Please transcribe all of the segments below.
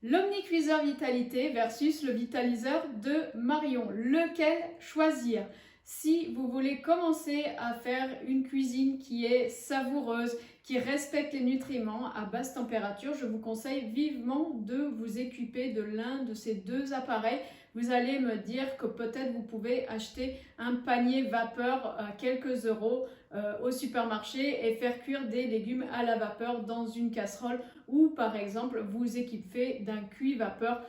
L'Omnicuiseur Vitalité versus le vitaliseur de Marion. Lequel choisir? Si vous voulez commencer à faire une cuisine qui est savoureuse, qui respecte les nutriments à basse température, je vous conseille vivement de vous équiper de l'un de ces deux appareils. Vous allez me dire que peut-être vous pouvez acheter un panier vapeur à quelques euros au supermarché et faire cuire des légumes à la vapeur dans une casserole, ou par exemple vous équiper d'un cuit vapeur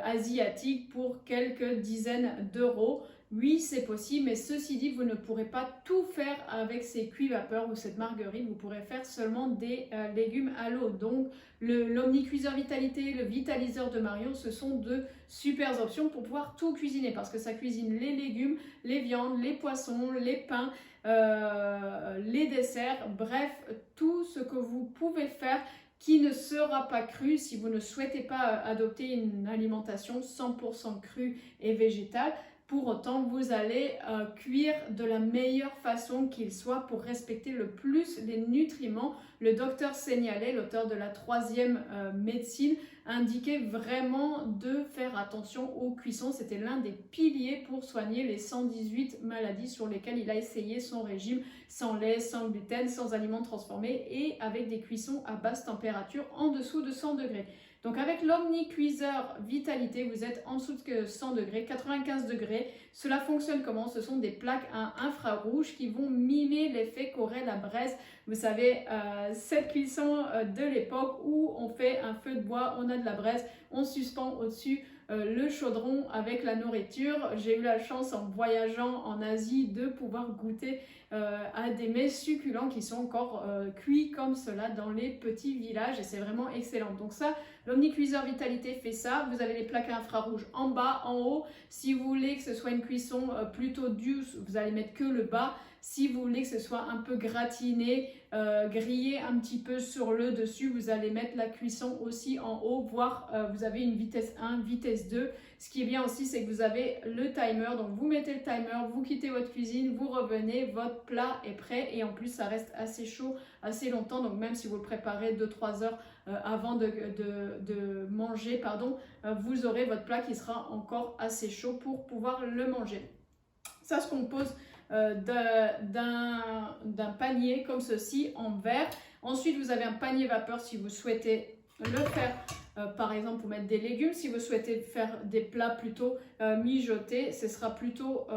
asiatique pour quelques dizaines d'euros. Oui, c'est possible, mais ceci dit, vous ne pourrez pas tout faire avec ces cuits vapeur ou cette marguerite. Vous pourrez faire seulement des légumes à l'eau. Donc, l'Omnicuiseur Vitalité, le vitaliseur de Marion, ce sont de super options pour pouvoir tout cuisiner, parce que ça cuisine les légumes, les viandes, les poissons, les pains, les desserts, bref, tout ce que vous pouvez faire qui ne sera pas cru si vous ne souhaitez pas adopter une alimentation 100% crue et végétale. Pour autant, vous allez cuire de la meilleure façon qu'il soit pour respecter le plus les nutriments. Le docteur Seignalé, l'auteur de la 3e médecine, indiquait vraiment de faire attention aux cuissons. C'était l'un des piliers pour soigner les 118 maladies sur lesquelles il a essayé son régime sans lait, sans gluten, sans aliments transformés et avec des cuissons à basse température en dessous de 100 degrés. Donc avec l'Omnicuiseur Vitalité, vous êtes en dessous de 100 degrés, 95 degrés. Cela fonctionne comment? Ce sont des plaques à infrarouge qui vont mimer l'effet qu'aurait la braise. Vous savez, cette cuisson de l'époque où on fait un feu de bois, on a de la braise, on suspend au-dessus le chaudron avec la nourriture. J'ai eu la chance en voyageant en Asie de pouvoir goûter à des mets succulents qui sont encore cuits comme cela dans les petits villages et c'est vraiment excellent. Donc ça, l'Omnicuiseur Vitalité fait ça. Vous avez les plaques à infrarouge en bas, en haut. Si vous voulez que ce soit une cuisson plutôt douce, vous allez mettre que le bas. Si vous voulez que ce soit un peu gratiné, grillé un petit peu sur le dessus, vous allez mettre la cuisson aussi en haut, voire vous avez une vitesse 1, vitesse 2. Ce qui est bien aussi, c'est que vous avez le timer. Donc vous mettez le timer, vous quittez votre cuisine, vous revenez, votre plat est prêt et en plus ça reste assez chaud assez longtemps. Donc même si vous le préparez 2-3 heures avant de manger, vous aurez votre plat qui sera encore assez chaud pour pouvoir le manger. Ça se compose d'un panier comme ceci en verre. Ensuite, vous avez un panier vapeur si vous souhaitez le faire, par exemple, pour mettre des légumes. Si vous souhaitez faire des plats plutôt mijotés, ce sera plutôt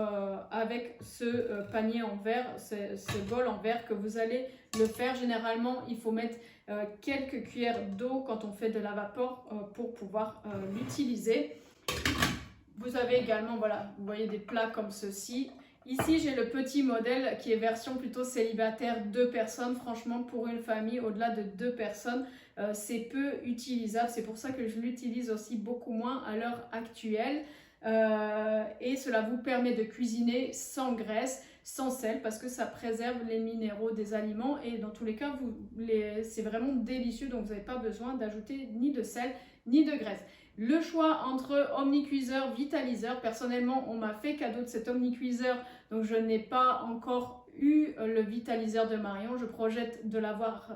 avec ce panier en verre, ce bol en verre que vous allez le faire. Généralement, il faut mettre quelques cuillères d'eau quand on fait de la vapeur pour pouvoir l'utiliser. Vous avez également, voilà, vous voyez des plats comme ceci. Ici, j'ai le petit modèle qui est version plutôt célibataire, 2 personnes. Franchement, pour une famille, au-delà de 2 personnes, c'est peu utilisable. C'est pour ça que je l'utilise aussi beaucoup moins à l'heure actuelle. Et cela vous permet de cuisiner sans graisse, sans sel, parce que ça préserve les minéraux des aliments. Et dans tous les cas, c'est vraiment délicieux. Donc, vous n'avez pas besoin d'ajouter ni de sel, ni de graisse. Le choix entre Omnicuiseur, vitaliseur. Personnellement, on m'a fait cadeau de cet Omnicuiseur, donc je n'ai pas encore eu le vitaliseur de Marion. Je projette de l'avoir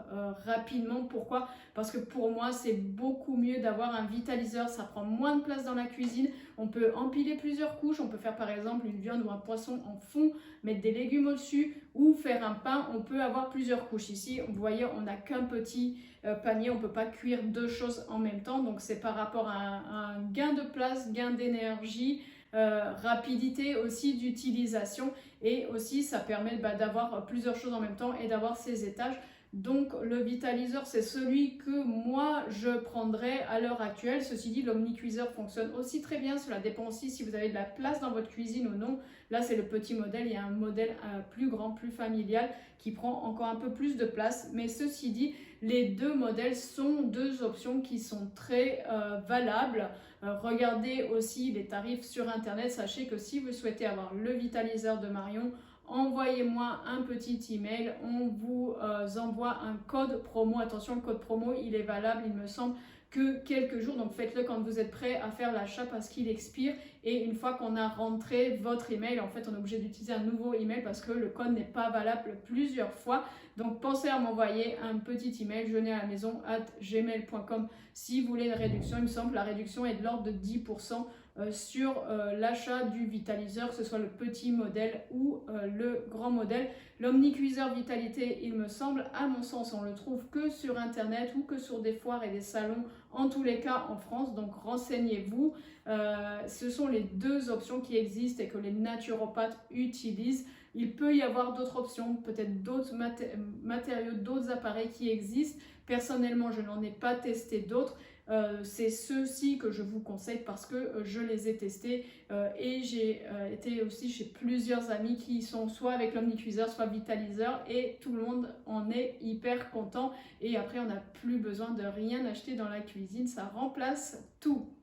rapidement. Pourquoi? Parce que pour moi, c'est beaucoup mieux d'avoir un vitaliseur. Ça prend moins de place dans la cuisine. On peut empiler plusieurs couches. On peut faire par exemple une viande ou un poisson en fond, mettre des légumes au-dessus ou faire un pain. On peut avoir plusieurs couches. Ici, vous voyez, on n'a qu'un petit panier. On ne peut pas cuire 2 choses en même temps. Donc, c'est par rapport à un gain de place, gain d'énergie, rapidité aussi d'utilisation et aussi ça permet d'avoir plusieurs choses en même temps et d'avoir ces étages. Donc le vitaliseur, c'est celui que moi je prendrais à l'heure actuelle. Ceci dit, l'Omnicuiseur fonctionne aussi très bien. Cela dépend aussi si vous avez de la place dans votre cuisine ou non. Là, c'est le petit modèle. Il y a un modèle plus grand, plus familial qui prend encore un peu plus de place. Mais ceci dit, les 2 modèles sont 2 options qui sont très valables. Regardez aussi les tarifs sur Internet. Sachez que si vous souhaitez avoir le vitaliseur de Marion, envoyez-moi un petit email, on vous envoie un code promo. Attention, le code promo, il est valable, il me semble, que quelques jours, donc faites-le quand vous êtes prêt à faire l'achat parce qu'il expire. Et une fois qu'on a rentré votre email, en fait on est obligé d'utiliser un nouveau email parce que le code n'est pas valable plusieurs fois. Donc pensez à m'envoyer un petit email jeunesalamaison@gmail.com si vous voulez une réduction. Il me semble que la réduction est de l'ordre de 10% sur l'achat du vitaliseur, que ce soit le petit modèle ou le grand modèle. L'omnicuiseur vitalité, il me semble, à mon sens, on le trouve que sur internet ou que sur des foires et des salons, en tous les cas en France, donc renseignez-vous. Ce sont les deux options qui existent et que les naturopathes utilisent. Il peut y avoir d'autres options, peut-être d'autres matériaux, d'autres appareils qui existent. Personnellement, je n'en ai pas testé d'autres. C'est ceux-ci que je vous conseille parce que je les ai testés et j'ai été aussi chez plusieurs amis qui sont soit avec l'omnicuiseur, soit vitaliseur et tout le monde en est hyper content et après on n'a plus besoin de rien acheter dans la cuisine, ça remplace tout.